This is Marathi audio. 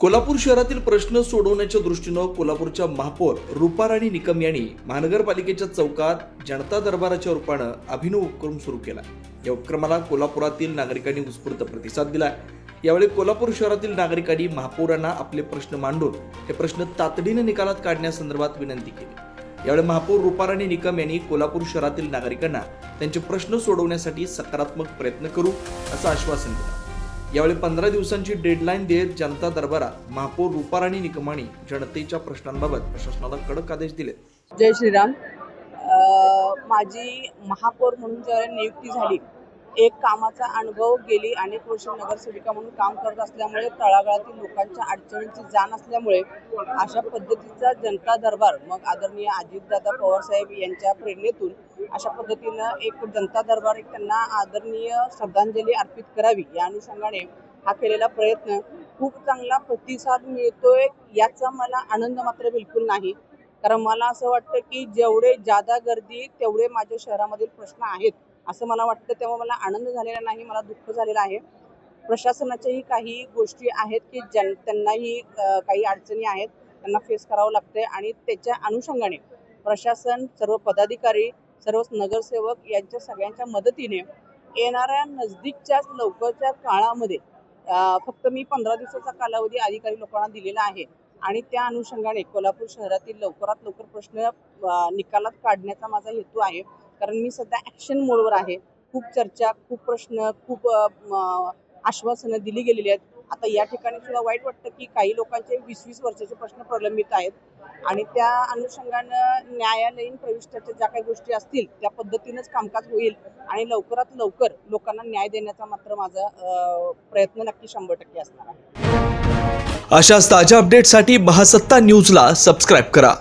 कोल्हापूर शहरातील प्रश्न सोडवण्याच्या दृष्टीनं कोल्हापूरच्या महापौर रूपाराणी निकम यांनी महानगरपालिकेच्या चौकात जनता दरबाराच्या रूपानं अभिनव उपक्रम सुरू केला। या उपक्रमाला कोल्हापुरातील नागरिकांनी उत्स्फूर्त प्रतिसाद दिला। यावेळी कोल्हापूर शहरातील नागरिकांनी महापौरांना आपले प्रश्न मांडून हे प्रश्न तातडीने निकालात काढण्यासंदर्भात विनंती केली। यावेळी महापौर रूपाराणी निकम यांनी कोल्हापूर शहरातील नागरिकांना त्यांचे प्रश्न सोडवण्यासाठी सकारात्मक प्रयत्न करू असं आश्वासन दिलं। यावेळी 15 दिवसांची डेडलाईन देत जनता दरबारात महापौर रूपाराणी निकमांनी जनतेच्या प्रश्नांबाबत प्रशासनाला कडक आदेश दिले। जय श्रीराम। माझी महापौर म्हणून ज्यावेळी नियुक्ती झाली, एक कामाचा अनुभव गेली अनेक वर्ष नगरसेविका म्हणून काम करत असल्यामुळे तळागाळातील लोकांच्या अडचणींची जाण असल्यामुळे अशा पद्धतीचा जनता दरबार मग आदरणीय अजितदादा पवार साहेब यांच्या प्रेरणेतून अशा पद्धतीनं एक जनता दरबार एक त्यांना आदरणीय श्रद्धांजली अर्पित करावी या अनुषंगाने हा केलेला प्रयत्न खूप चांगला प्रतिसाद मिळतोय याचा मला आनंद मात्र बिलकुल नाही। कारण मला असं वाटतं की जेवढे जादा गर्दी तेवढे माझ्या शहरामधील प्रश्न आहेत असं मला वाटतं। तेव्हा मला आनंद झालेला नाही, मला दुःख झालेलं आहे। प्रशासनाच्याही काही गोष्टी आहेत की त्यांनाही काही अडचणी आहेत, त्यांना फेस करावं लागतंय आणि त्याच्या अनुषंगाने प्रशासन, सर्व पदाधिकारी, सर्व नगरसेवक यांच्या सगळ्यांच्या मदतीने येणाऱ्या नजदीकच्या लवकरच्या काळामध्ये फक्त मी 15 दिवसाचा कालावधी अधिकारी लोकांना दिलेला आहे आणि त्या अनुषंगाने कोल्हापूर शहरातील लवकरात लवकर प्रश्न निकालात काढण्याचा माझा हेतू आहे। कारण मी सध्या ॲक्शन मोडवर आहे। खूप चर्चा, खूप प्रश्न, खूप आश्वासनं दिली गेलेली आहेत। आता या ठिकाणी सुद्धा वाईट वाटतं की काही लोकांचे 20-20 वर्षाचे प्रश्न प्रलंबित आहेत आणि त्या अनुषंगानं न्यायालयीन प्रविष्ट्याच्या ज्या काही गोष्टी असतील त्या पद्धतीनेच कामकाज होईल आणि लवकरात लवकर लोकांना न्याय देण्याचा मात्र माझा प्रयत्न नक्की 100% असणार आहे। अशाच ताज्या अपडेटसाठी महासत्ता न्यूजला सबस्क्राईब करा।